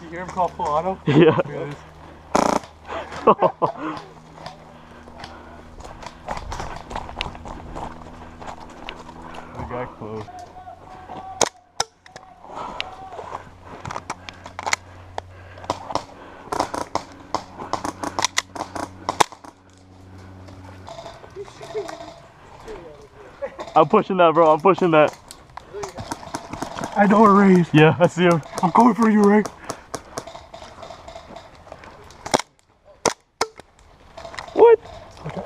You hear him call full auto? Yeah. The guy close. I'm pushing that, bro. I'm pushing that. I know a raise. Yeah, I see him. I'm going for you, Ray. What? Okay.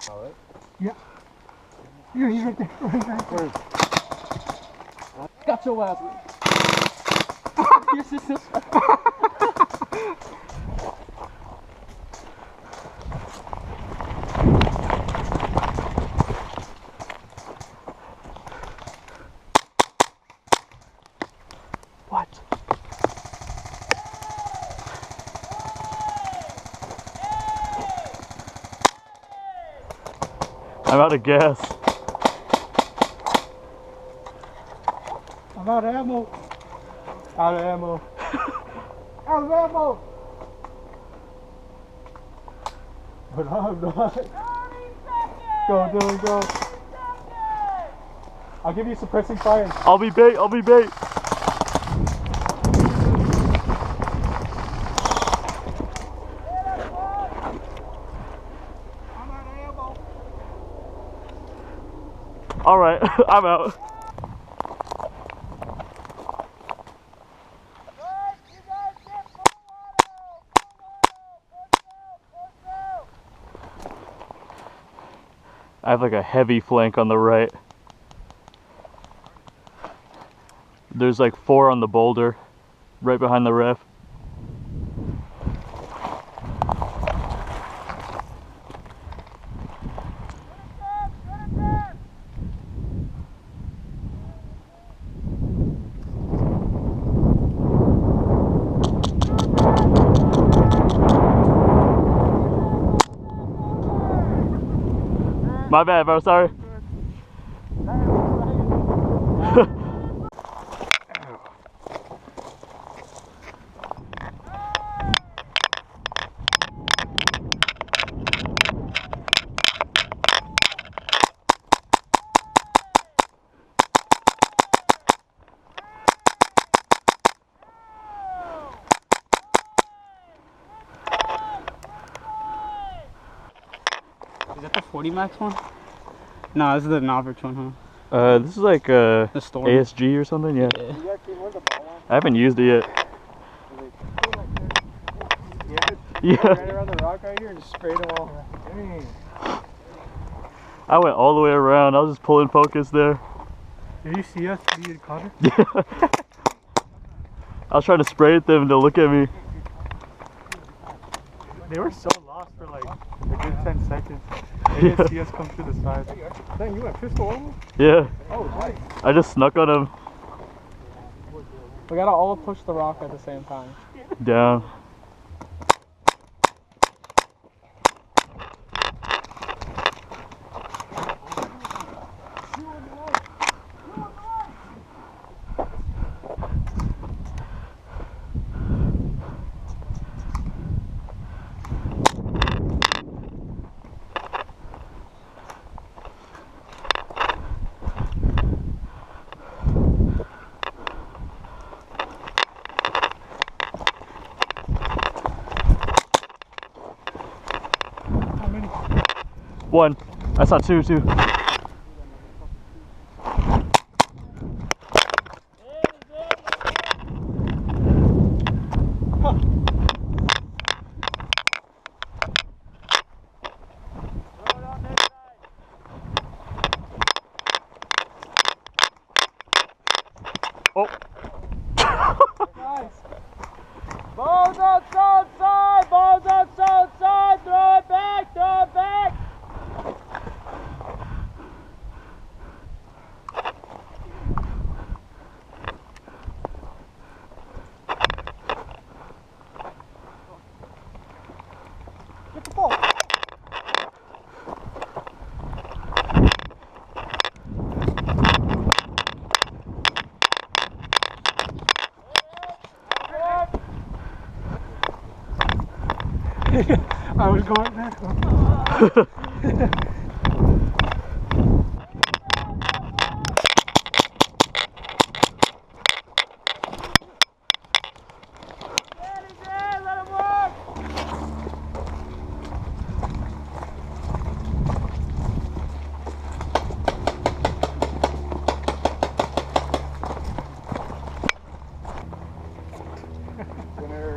All right. Yeah. Yeah, he's right there. Right there. Got your ass. Yes, yes, yes. What? I'm out of gas. I'm out of ammo. Out of ammo. Out of ammo. But I'm not. Go, Dylan, go. I'll give you suppressing fire. I'll be bait. I'll be bait. I'm out of ammo. All right, I'm out. I have like a heavy flank on the right. There's like 4 on the boulder, right behind the ref. My bad, bro, sorry. Is that the 40 max one? No, this is the Novick one, huh? This is like a The Storm. ASG or something, yeah. I haven't used it yet. Yeah. Ran around the rock right here and just sprayed them all. Dang. I went all the way around. I was just pulling focus there. Did you see us? You caught her? Yeah. I was trying to spray at them to look at me. They were so lost for like a good 10 seconds. They didn't see us come through the side. Dang, you went pistol on them? Yeah. Oh, nice. I just snuck on them. We gotta all push the rock at the same time. Down. One. I saw two too. Oh. Nice. Balls outside, balls outside, throw it back, throw it back. Get the ball. I was going there.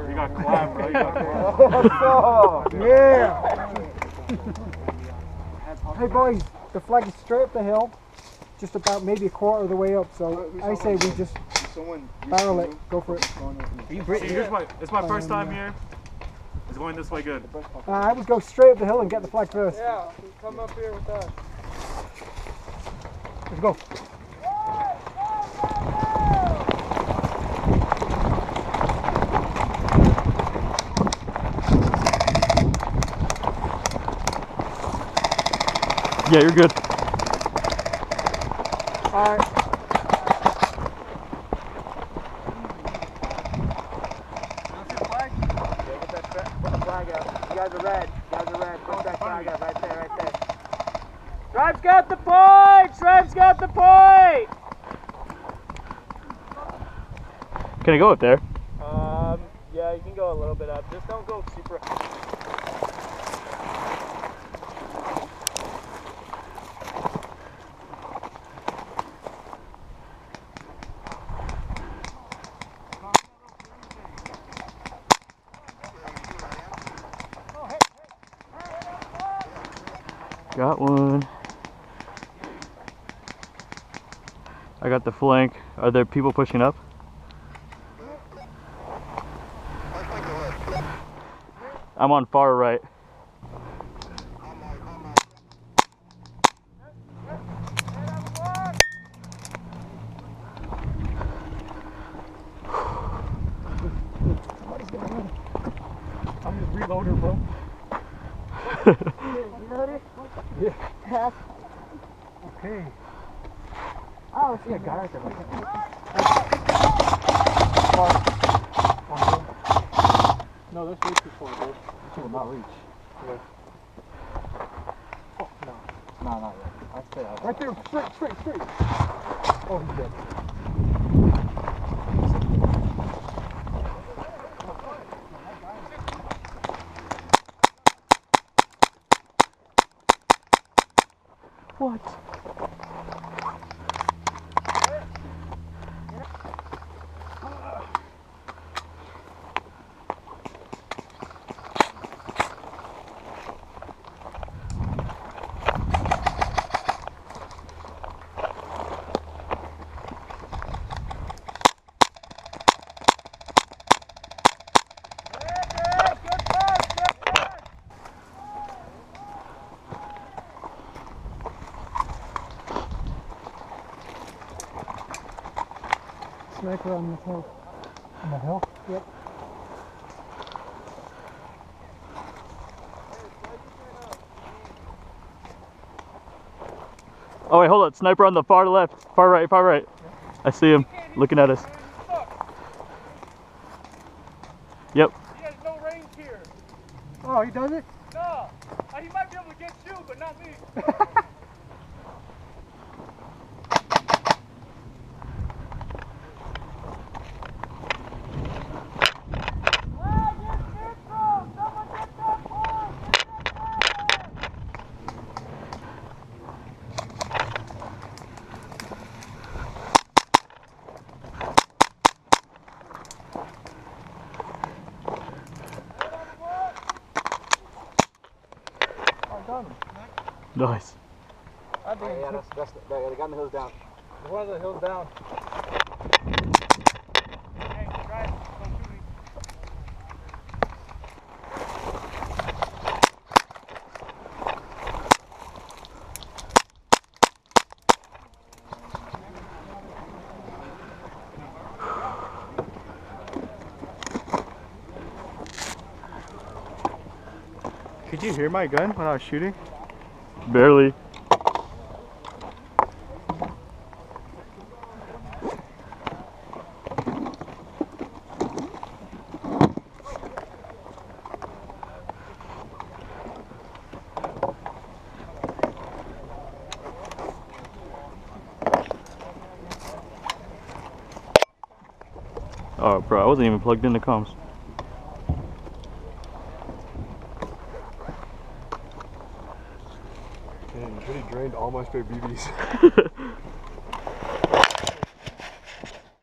You got clap, bro. You got clap. Yeah! Hey boys, the flag is straight up the hill, just about maybe a quarter of the way up, so I say we just barrel it, go for it. It's my first time here. It's going this way good. I would go straight up the hill and get the flag first. Yeah, come up here with us. Let's go. Yeah, you're good. Alright. Put the flag out. You guys are red. Put that flag out right there, right there. Stripe's got the point! Stripe's got the point! Can I go up there? Yeah, you can go a little bit up. Just don't go super high. Got one. I got the flank. Are there people pushing up? I'm on far right. I'm just reloading, bro. Reloaded? Yeah. Okay. Oh, Yeah, guy right there. No, that's way too far, bro. It will not reach. Yeah. Oh, no. No, not yet. I'd stay out. Right there, straight. Oh, he's dead. What? Sniper on the hill. On the hill? Yep. Oh wait, hold on. Sniper on the far left. Far right. I see him looking at us. Yep. He has no range here. Oh, he does it? No. He might be able to get you, but not me. Nice. Yeah, that's the guy on the hill's down. One of the hills down. Hey, drive. Don't shoot me. Could you hear my gun when I was shooting? Barely. Oh, bro, I wasn't even plugged into comms. Man, you really drained all my spare BBs.